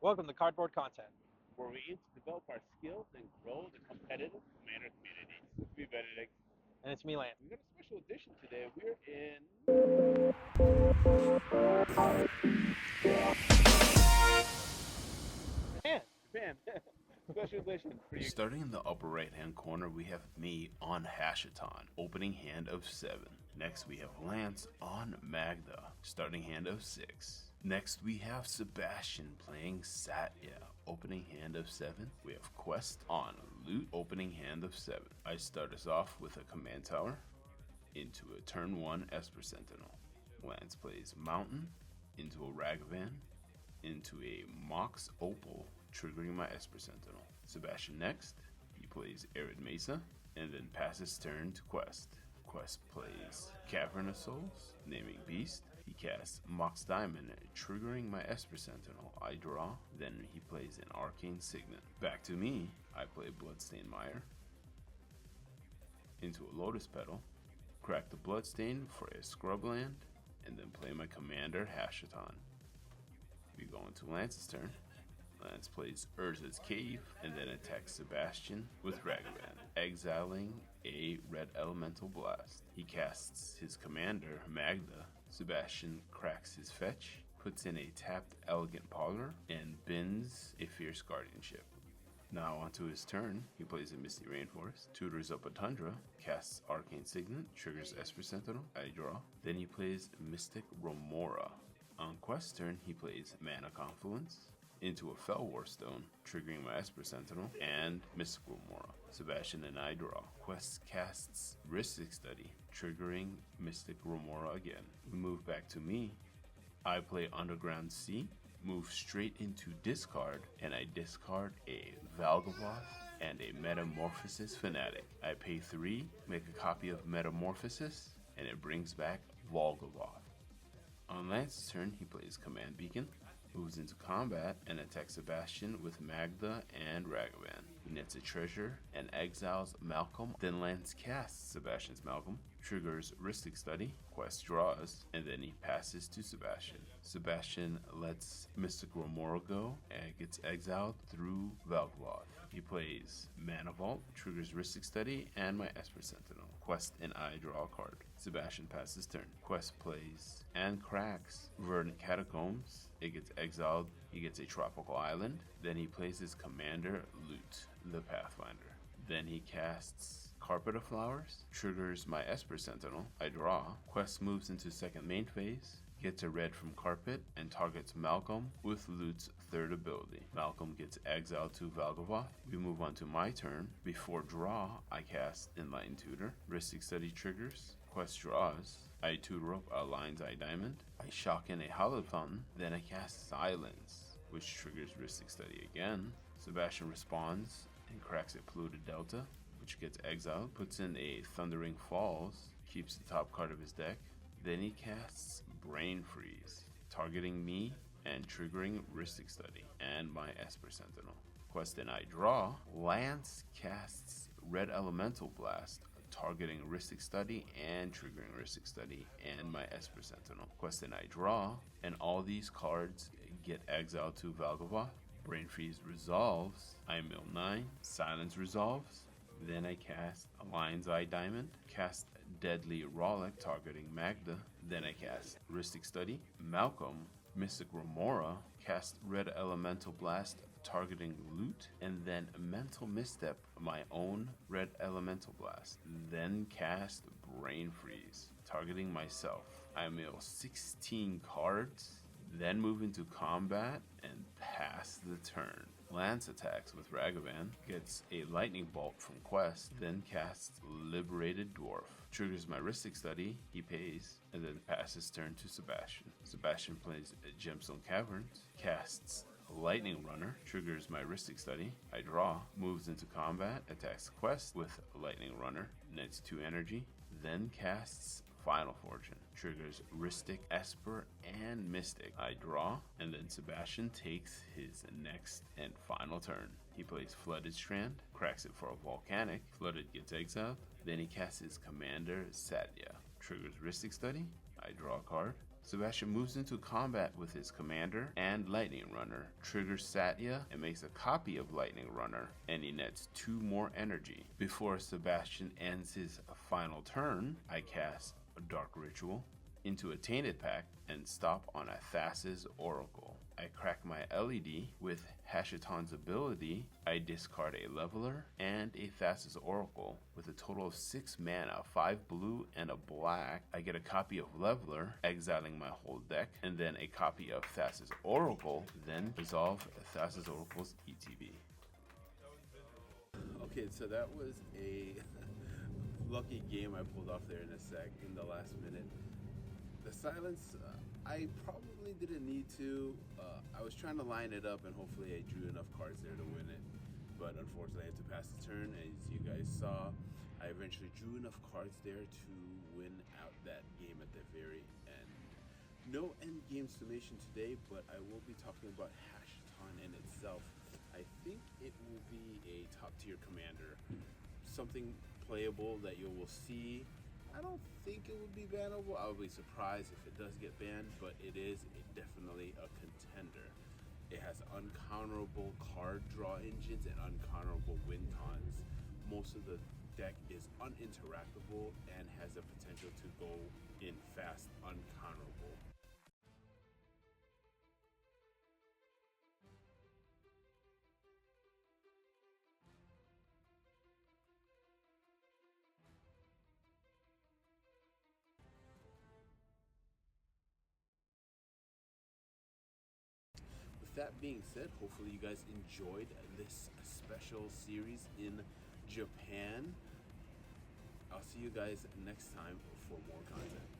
Welcome to Cardboard Content. where we aim to develop our skills and grow the competitive Commander community. This is me, Benedict. And it's me, Lance. We've got a special edition today. We're in Man, Japan. Special edition for you. Starting in the upper right hand corner, we have me on Hashaton, opening hand of 7. Next, we have Lance on Magda, starting hand of 6. Next, we have Sebastian playing Satya, opening hand of 7. We have Quest on Loot, opening hand of 7. I start us off with a command tower into a turn 1 Esper Sentinel. Lance plays Mountain into a Ragavan into a Mox Opal, triggering my Esper Sentinel. Sebastian next, he plays Arid Mesa, and then passes turn to Quest. Quest plays Cavern of Souls, naming Beast. He casts Mox Diamond, triggering my Esper Sentinel. I draw, then he plays an Arcane Signet. Back to me, I play Bloodstained Mire into a Lotus Petal, crack the Bloodstain for a Scrubland, and then play my commander Hashaton. We go into Lance's turn. Lance plays Urza's Cave and then attacks Sebastian with Ragavan, exiling a red elemental blast. He casts his commander, Magda. Sebastian cracks his fetch, puts in a tapped Elegant Parlor, and bins a Fierce Guardianship. Now onto his turn, he plays a Misty Rainforest, tutors up a Tundra, casts Arcane Signet, triggers Esper Sentinel, I draw. Then he plays Mystic Remora. On Quest's turn, he plays Mana Confluence into a Fell Warstone, triggering my Esper Sentinel, and Mystic Remora. Sebastian and I draw. Quest casts Ristic Study, triggering Mystic Remora again. We move back to me. I play Underground Sea, move straight into discard, and I discard a Valgavoth and a Metamorphosis Fanatic. I pay 3, make a copy of Metamorphosis, and it brings back Valgavoth. On Lance's turn, he plays Command Beacon, moves into combat, and attacks Sebastian with Magda and Ragavan. He nets a treasure and exiles Malcolm. Then Lance casts Sebastian's Malcolm, triggers Ristic Study, Quest draws, and then he passes to Sebastian. Sebastian lets Mystic Remora go and gets exiled through Valgavoth. He plays Mana Vault, triggers Ristic Study, and my Esper Sentinel. Quest and I draw a card. Sebastian passes turn. Quest plays and cracks Verdant Catacombs. It gets exiled. He gets a tropical island. Then he plays his commander, Loot, the Pathfinder. Then he casts Carpet of Flowers, triggers my Esper Sentinel. I draw. Quest moves into second main phase, gets a red from Carpet, and targets Malcolm with Loot's third ability. Malcolm gets exiled to Valgavoth. We move on to my turn. Before draw, I cast Enlightened Tutor. Ristic Study triggers. Quest draws. I tutor up a Lion's Eye Diamond. I shock in a Hallowed Fountain. Then I cast Silence, which triggers Ristic Study again. Sebastian responds and cracks a Polluted Delta, which gets exiled, puts in a Thundering Falls, keeps the top card of his deck. Then he casts Brain Freeze, targeting me and triggering Ristic Study and my Esper Sentinel. Quest and I draw. Lance casts Red Elemental Blast, targeting Ristic Study and triggering Ristic Study and my Esper Sentinel. Quest and I draw, and all these cards get exiled to Valgavoth. Brain Freeze resolves. I mill 9. Silence resolves. Then I cast a Lion's Eye Diamond, cast Deadly Rollick targeting Magda. Then I cast Ristic Study, Malcolm, Mystic Remora, cast Red Elemental Blast targeting Loot, and then Mental Misstep, my own Red Elemental Blast. Then cast Brain Freeze targeting myself. I mill 16 cards, then move into combat and pass the turn. Lance attacks with Ragavan, gets a Lightning Bolt from Quest, then casts Liberated Dwarf. Triggers my Ristic Study, he pays, and then passes turn to Sebastian. Sebastian plays Gemstone Caverns, casts Lightning Runner, triggers my Ristic Study, I draw, moves into combat, attacks Quest with Lightning Runner, nets 2 energy, then casts Final Fortune, triggers Ristic, Esper, and Mystic. I draw, and then Sebastian takes his next and final turn. He plays Flooded Strand, cracks it for a Volcanic, Flooded gets exiled, then he casts his commander Satya, triggers Ristic Study, I draw a card, Sebastian moves into combat with his commander and lightning runner, triggers Satya and makes a copy of lightning runner, and he nets 2 more energy. Before Sebastian ends his final turn, I cast a dark ritual into a tainted pact and stop on a Thassa's oracle. I crack my LED with Hashaton's ability. I discard a leveler and a Thassa's oracle. With a total of 6 mana, 5 blue and a black, I get a copy of leveler, exiling my whole deck, and then a copy of Thassa's oracle, then resolve Thassa's oracle's ETB. Okay, so that was a lucky game I pulled off there in the last minute. The silence, I probably didn't need to. I was trying to line it up and hopefully I drew enough cards there to win it. But unfortunately I had to pass the turn. As you guys saw, I eventually drew enough cards there to win out that game at the very end. No end game summation today, but I will be talking about Hashaton in itself. I think it will be a top tier commander. Something playable that you will see. I don't think it would be bannable. I would be surprised if it does get banned, but it is definitely a contender. It has uncounterable card draw engines and uncounterable win cons. Most of the deck is uninteractable and has the potential to go in fast uncounterable. With that being said, hopefully you guys enjoyed this special series in Japan. I'll see you guys next time for more content.